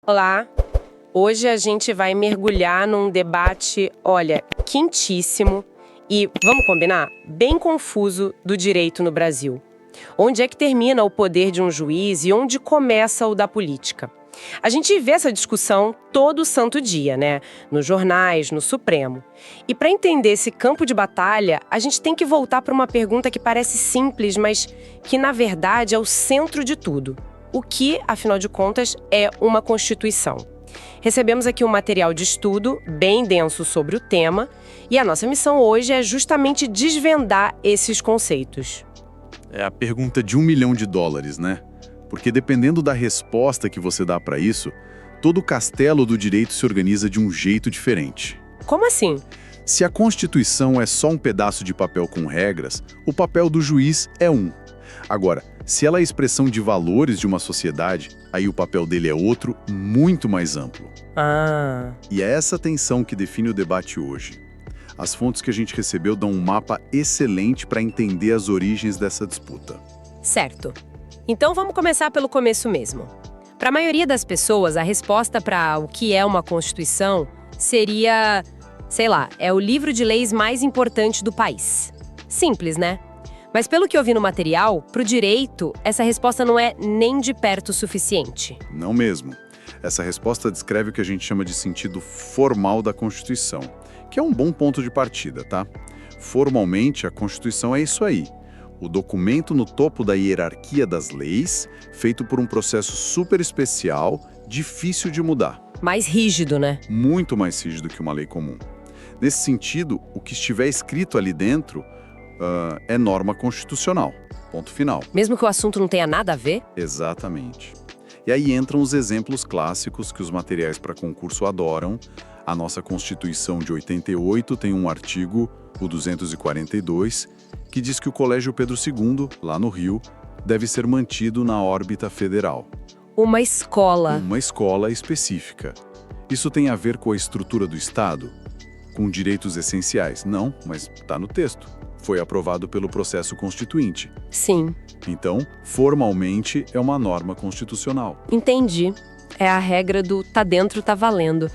Olá! Hoje a gente vai mergulhar num debate, olha, quentíssimo e, vamos combinar, bem confuso do direito no Brasil. Onde é que termina o poder de um juiz e onde começa o da política? A gente vê essa discussão todo santo dia, né? Nos jornais, no Supremo. E para entender esse campo de batalha, a gente tem que voltar para uma pergunta que parece simples, mas que na verdade é o centro de tudo. O que, afinal de contas, é uma Constituição? Recebemos aqui um material de estudo bem denso sobre o tema e a nossa missão hoje é justamente desvendar esses conceitos. É a pergunta de $1 milhão, né? Porque dependendo da resposta que você dá para isso, todo o castelo do direito se organiza de um jeito diferente. Como assim? Se a Constituição é só um pedaço de papel com regras, o papel do juiz é um. Agora, se ela é a expressão de valores de uma sociedade, aí o papel dele é outro, muito mais amplo. E é essa tensão que define o debate hoje. As fontes que a gente recebeu dão um mapa excelente para entender as origens dessa disputa. Certo. Então vamos começar pelo começo mesmo. Para a maioria das pessoas, a resposta para o que é uma Constituição seria, sei lá, é o livro de leis mais importante do país. Simples, né? Mas pelo que eu vi no material, para o direito, essa resposta não é nem de perto o suficiente. Não mesmo. Essa resposta descreve o que a gente chama de sentido formal da Constituição, que é um bom ponto de partida, tá? Formalmente, a Constituição é isso aí. O documento no topo da hierarquia das leis, feito por um processo super especial, difícil de mudar. Mais rígido, né? Muito mais rígido que uma lei comum. Nesse sentido, o que estiver escrito ali dentro é norma constitucional. Ponto final. Mesmo que o assunto não tenha nada a ver? Exatamente. E aí entram os exemplos clássicos que os materiais para concurso adoram. A nossa Constituição de 88 tem um artigo, o 242, que diz que o Colégio Pedro II, lá no Rio, deve ser mantido na órbita federal. Uma escola. Uma escola específica. Isso tem a ver com a estrutura do Estado? Com direitos essenciais? Não, mas está no texto. Foi aprovado pelo processo constituinte. Sim. Então, formalmente, é uma norma constitucional. Entendi. É a regra do tá dentro, tá valendo.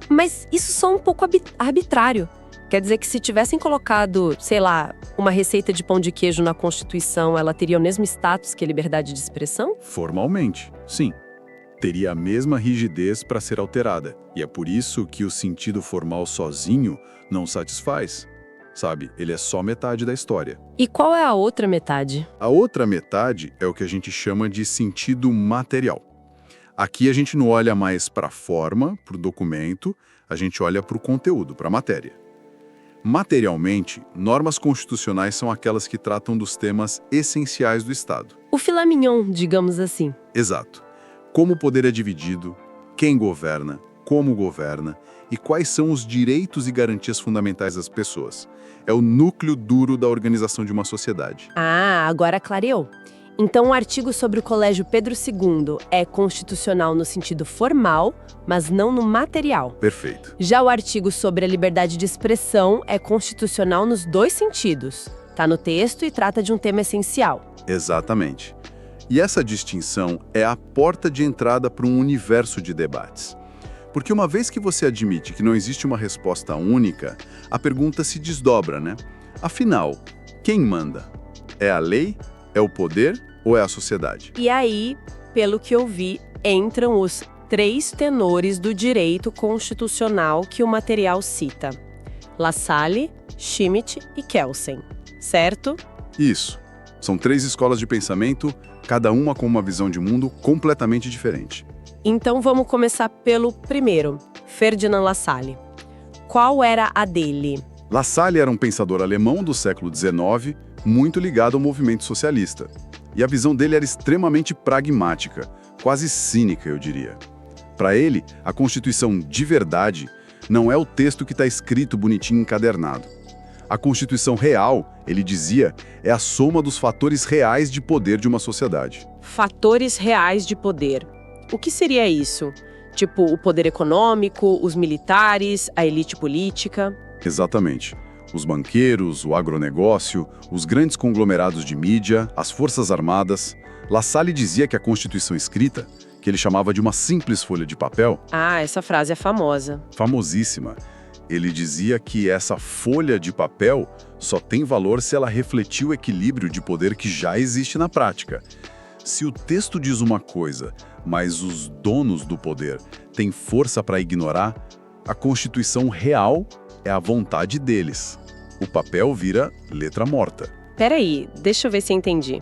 Mas isso só um pouco arbitrário. Quer dizer que se tivessem colocado, sei lá, uma receita de pão de queijo na Constituição, ela teria o mesmo status que a liberdade de expressão? Formalmente, sim. Teria a mesma rigidez para ser alterada. E é por isso que o sentido formal sozinho não satisfaz. Sabe, ele é só metade da história. E qual é a outra metade? A outra metade é o que a gente chama de sentido material. Aqui a gente não olha mais para a forma, para o documento, a gente olha para o conteúdo, para a matéria. Materialmente, normas constitucionais são aquelas que tratam dos temas essenciais do Estado. O filé mignon, digamos assim. Exato. Como o poder é dividido, quem governa, como governa e quais são os direitos e garantias fundamentais das pessoas. É o núcleo duro da organização de uma sociedade. Ah, agora clareou. Então o artigo sobre o Colégio Pedro II é constitucional no sentido formal, mas não no material. Perfeito. Já o artigo sobre a liberdade de expressão é constitucional nos dois sentidos. Está no texto e trata de um tema essencial. Exatamente. E essa distinção é a porta de entrada para um universo de debates. Porque uma vez que você admite que não existe uma resposta única, a pergunta se desdobra, né? Afinal, quem manda? É a lei? É o poder? Ou é a sociedade? E aí, pelo que eu vi, entram os 3 tenores do direito constitucional que o material cita: Lassalle, Schmitt e Kelsen, certo? Isso. São 3 escolas de pensamento, cada uma com uma visão de mundo completamente diferente. Então vamos começar pelo primeiro, Ferdinand Lassalle. Qual era a dele? Lassalle era um pensador alemão do século XIX, muito ligado ao movimento socialista. E a visão dele era extremamente pragmática, quase cínica, eu diria. Para ele, a Constituição de verdade não é o texto que está escrito bonitinho encadernado. A Constituição real, ele dizia, é a soma dos fatores reais de poder de uma sociedade. Fatores reais de poder. O que seria isso? Tipo, o poder econômico, os militares, a elite política? Exatamente. Os banqueiros, o agronegócio, os grandes conglomerados de mídia, as forças armadas. Lassalle dizia que a Constituição escrita, que ele chamava de uma simples folha de papel, Ah, essa frase é famosa. famosíssima. Ele dizia que essa folha de papel só tem valor se ela refletir o equilíbrio de poder que já existe na prática. Se o texto diz uma coisa, mas os donos do poder têm força para ignorar, a Constituição real é a vontade deles. O papel vira letra morta. Peraí, deixa eu ver se eu entendi.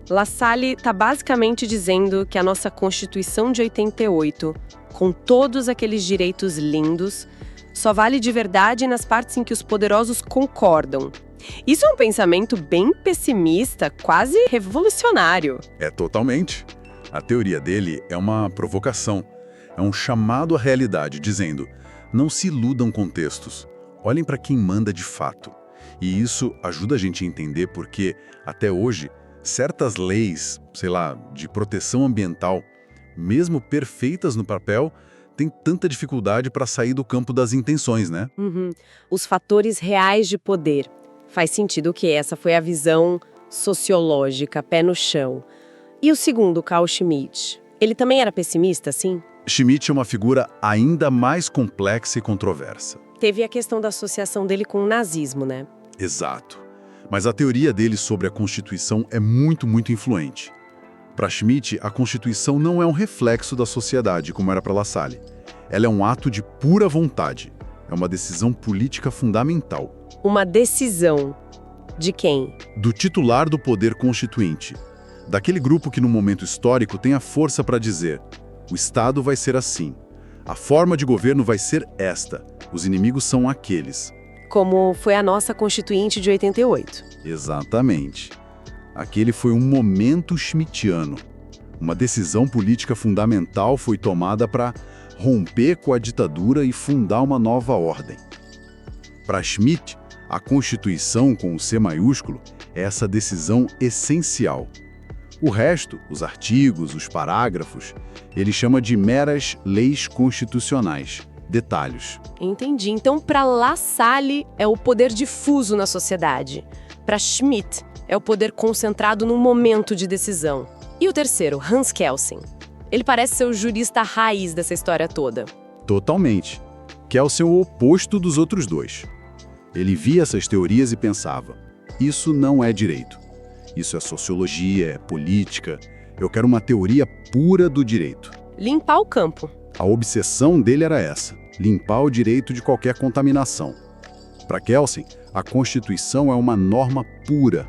La Salle está basicamente dizendo que a nossa Constituição de 88, com todos aqueles direitos lindos, só vale de verdade nas partes em que os poderosos concordam. Isso é um pensamento bem pessimista, quase revolucionário. É totalmente. A teoria dele é uma provocação. É um chamado à realidade, dizendo: não se iludam com textos. Olhem para quem manda de fato. E isso ajuda a gente a entender porque, até hoje, certas leis, sei lá, de proteção ambiental, mesmo perfeitas no papel, têm tanta dificuldade para sair do campo das intenções, né? Os fatores reais de poder. Faz sentido que essa foi a visão sociológica, pé no chão. E o segundo, Carl Schmitt, ele também era pessimista, sim? Schmitt é uma figura ainda mais complexa e controversa. Teve a questão da associação dele com o nazismo, né? Exato. Mas a teoria dele sobre a Constituição é muito influente. Para Schmitt, a Constituição não é um reflexo da sociedade, como era para La Salle. Ela é um ato de pura vontade. É uma decisão política fundamental. Uma decisão de quem? Do titular do poder constituinte. Daquele grupo que, no momento histórico, tem a força para dizer: o Estado vai ser assim. A forma de governo vai ser esta. Os inimigos são aqueles. Como foi a nossa Constituinte de 88. Exatamente. Aquele foi um momento schmittiano. Uma decisão política fundamental foi tomada para romper com a ditadura e fundar uma nova ordem. Para Schmitt, a Constituição com o C maiúsculo é essa decisão essencial. O resto, os artigos, os parágrafos, ele chama de meras leis constitucionais, detalhes. Entendi. Então, para La Salle é o poder difuso na sociedade. Para Schmitt é o poder concentrado num momento de decisão. E o terceiro, Hans Kelsen. Ele parece ser o jurista raiz dessa história toda. Totalmente. Kelsen é o oposto dos outros dois. Ele via essas teorias e pensava: isso não é direito. Isso é sociologia, é política. Eu quero uma teoria pura do direito. Limpar o campo. A obsessão dele era essa: limpar o direito de qualquer contaminação. Para Kelsen, a Constituição é uma norma pura.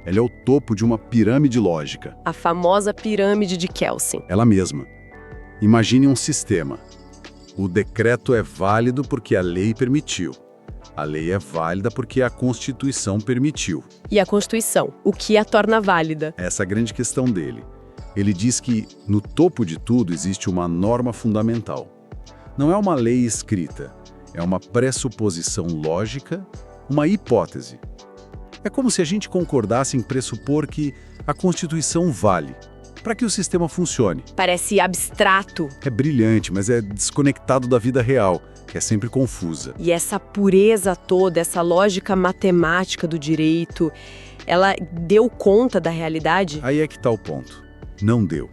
Ela é o topo de uma pirâmide lógica. A famosa pirâmide de Kelsen. Ela mesma. Imagine um sistema. O decreto é válido porque a lei permitiu. A lei é válida porque a Constituição permitiu. E a Constituição, o que a torna válida? Essa é a grande questão dele. Ele diz que, no topo de tudo, existe uma norma fundamental. Não é uma lei escrita, é uma pressuposição lógica, uma hipótese. É como se a gente concordasse em pressupor que a Constituição vale, para que o sistema funcione. Parece abstrato. É brilhante, mas é desconectado da vida real, que é sempre confusa. E essa pureza toda, essa lógica matemática do direito, ela deu conta da realidade? Aí é que está o ponto. Não deu.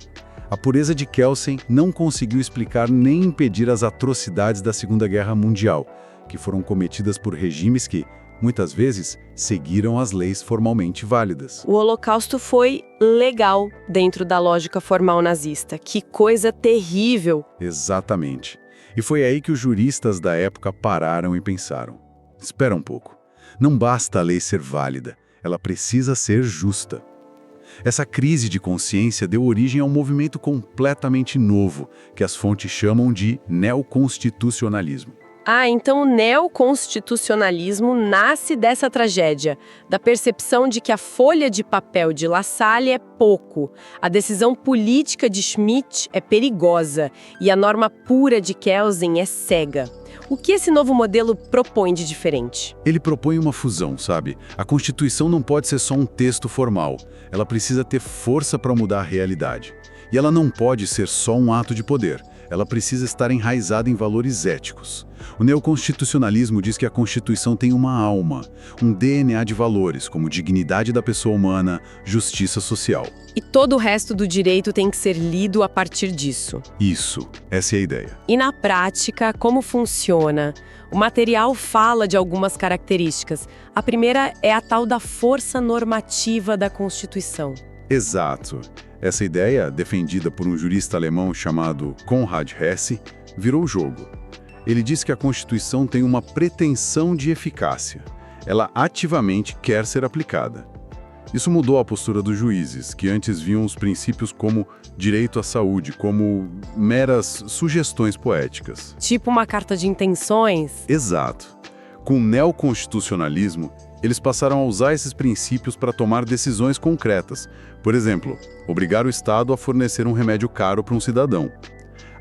A pureza de Kelsen não conseguiu explicar nem impedir as atrocidades da Segunda Guerra Mundial, que foram cometidas por regimes que, muitas vezes, seguiram as leis formalmente válidas. O Holocausto foi legal dentro da lógica formal nazista. Que coisa terrível! Exatamente. E foi aí que os juristas da época pararam e pensaram: espera um pouco. Não basta a lei ser válida, ela precisa ser justa. Essa crise de consciência deu origem a um movimento completamente novo, que as fontes chamam de neoconstitucionalismo. Ah, então o neoconstitucionalismo nasce dessa tragédia, da percepção de que a folha de papel de La Salle é pouco, a decisão política de Schmitt é perigosa e a norma pura de Kelsen é cega. O que esse novo modelo propõe de diferente? Ele propõe uma fusão, sabe? A Constituição não pode ser só um texto formal. Ela precisa ter força para mudar a realidade. E ela não pode ser só um ato de poder. Ela precisa estar enraizada em valores éticos. O neoconstitucionalismo diz que a Constituição tem uma alma, um DNA de valores, como dignidade da pessoa humana, justiça social. E todo o resto do direito tem que ser lido a partir disso. Isso, essa é a ideia. E na prática, como funciona? O material fala de algumas características. A primeira é a tal da força normativa da Constituição. Exato. Essa ideia, defendida por um jurista alemão chamado Konrad Hesse, virou o jogo. Ele diz que a Constituição tem uma pretensão de eficácia. Ela ativamente quer ser aplicada. Isso mudou a postura dos juízes, que antes viam os princípios como direito à saúde, como meras sugestões poéticas. Tipo uma carta de intenções? Exato. Com o neoconstitucionalismo, eles passaram a usar esses princípios para tomar decisões concretas. Por exemplo, obrigar o Estado a fornecer um remédio caro para um cidadão.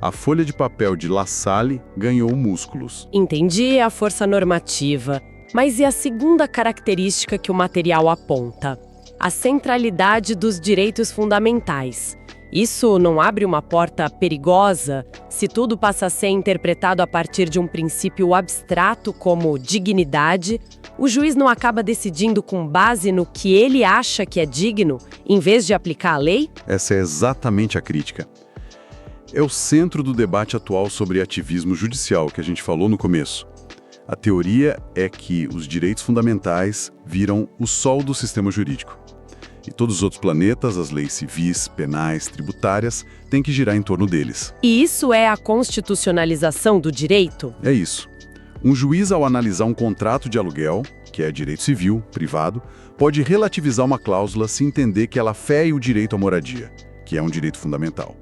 A folha de papel de La Salle ganhou músculos. Entendi a força normativa. Mas e a segunda característica que o material aponta? A centralidade dos direitos fundamentais. Isso não abre uma porta perigosa se tudo passa a ser interpretado a partir de um princípio abstrato como dignidade? O juiz não acaba decidindo com base no que ele acha que é digno, em vez de aplicar a lei? Essa é exatamente a crítica. É o centro do debate atual sobre ativismo judicial que a gente falou no começo. A teoria é que os direitos fundamentais viram o sol do sistema jurídico. E todos os outros planetas, as leis civis, penais, tributárias, têm que girar em torno deles. E isso é a constitucionalização do direito? É isso. Um juiz, ao analisar um contrato de aluguel, que é direito civil, privado, pode relativizar uma cláusula se entender que ela fere o direito à moradia, que é um direito fundamental.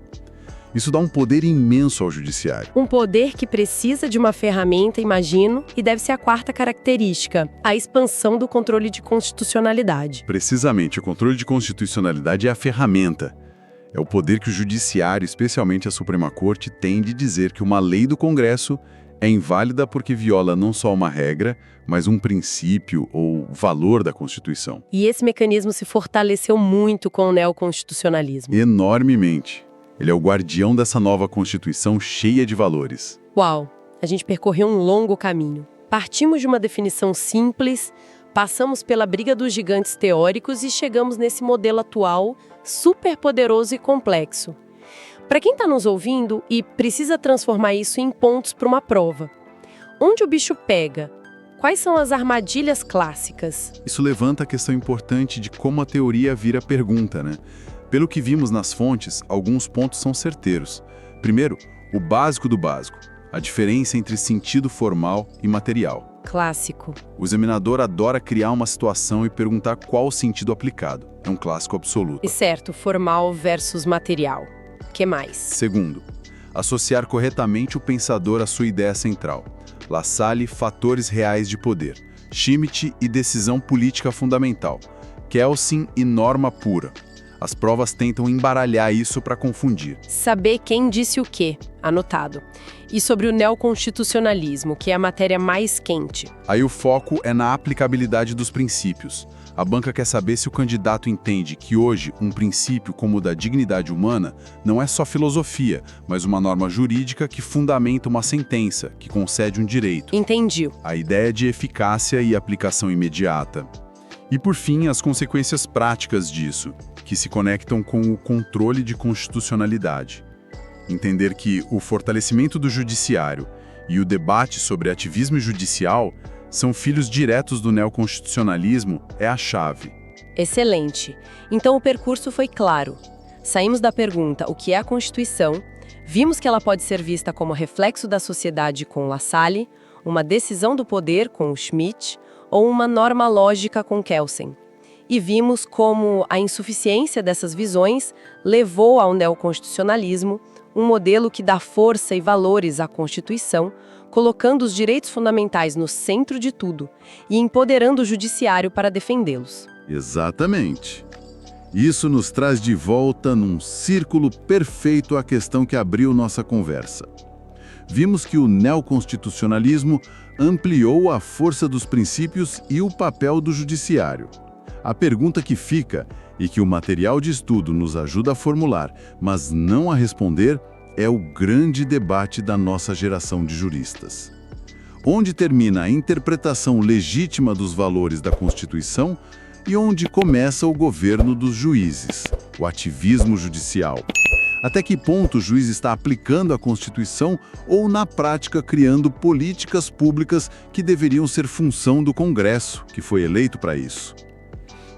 Isso dá um poder imenso ao judiciário. Um poder que precisa de uma ferramenta, imagino, e deve ser a quarta característica, a expansão do controle de constitucionalidade. Precisamente, o controle de constitucionalidade é a ferramenta. É o poder que o judiciário, especialmente a Suprema Corte, tem de dizer que uma lei do Congresso é inválida porque viola não só uma regra, mas um princípio ou valor da Constituição. E esse mecanismo se fortaleceu muito com o neoconstitucionalismo. Enormemente. Ele é o guardião dessa nova Constituição cheia de valores. Uau! A gente percorreu um longo caminho. Partimos de uma definição simples, passamos pela briga dos gigantes teóricos e chegamos nesse modelo atual, super poderoso e complexo. Para quem está nos ouvindo e precisa transformar isso em pontos para uma prova, onde o bicho pega? Quais são as armadilhas clássicas? Isso levanta a questão importante de como a teoria vira pergunta, né? Pelo que vimos nas fontes, alguns pontos são certeiros. Primeiro, o básico do básico, a diferença entre sentido formal e material. Clássico. O examinador adora criar uma situação e perguntar qual o sentido aplicado. É um clássico absoluto. E certo, formal versus material. Que mais? Segundo, associar corretamente o pensador à sua ideia central. La Salle, fatores reais de poder. Schmitt e decisão política fundamental. Kelsen e norma pura. As provas tentam embaralhar isso para confundir. Saber quem disse o quê, anotado. E sobre o neoconstitucionalismo, que é a matéria mais quente. Aí o foco é na aplicabilidade dos princípios. A banca quer saber se o candidato entende que hoje um princípio como o da dignidade humana não é só filosofia, mas uma norma jurídica que fundamenta uma sentença, que concede um direito. Entendi. A ideia de eficácia e aplicação imediata. E por fim, as consequências práticas disso, que se conectam com o controle de constitucionalidade. Entender que o fortalecimento do judiciário e o debate sobre ativismo judicial são filhos diretos do neoconstitucionalismo é a chave. Excelente. Então o percurso foi claro. Saímos da pergunta o que é a Constituição, vimos que ela pode ser vista como reflexo da sociedade com La Salle, uma decisão do poder com o Schmitt ou uma norma lógica com Kelsen. E vimos como a insuficiência dessas visões levou ao neoconstitucionalismo, um modelo que dá força e valores à Constituição, colocando os direitos fundamentais no centro de tudo e empoderando o judiciário para defendê-los. Exatamente. Isso nos traz de volta num círculo perfeito à questão que abriu nossa conversa. Vimos que o neoconstitucionalismo ampliou a força dos princípios e o papel do judiciário. A pergunta que fica, e que o material de estudo nos ajuda a formular, mas não a responder, é o grande debate da nossa geração de juristas. Onde termina a interpretação legítima dos valores da Constituição e onde começa o governo dos juízes, o ativismo judicial? Até que ponto o juiz está aplicando a Constituição ou, na prática, criando políticas públicas que deveriam ser função do Congresso, que foi eleito para isso?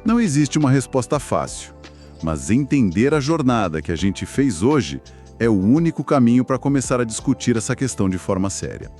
Não existe uma resposta fácil, mas entender a jornada que a gente fez hoje é o único caminho para começar a discutir essa questão de forma séria.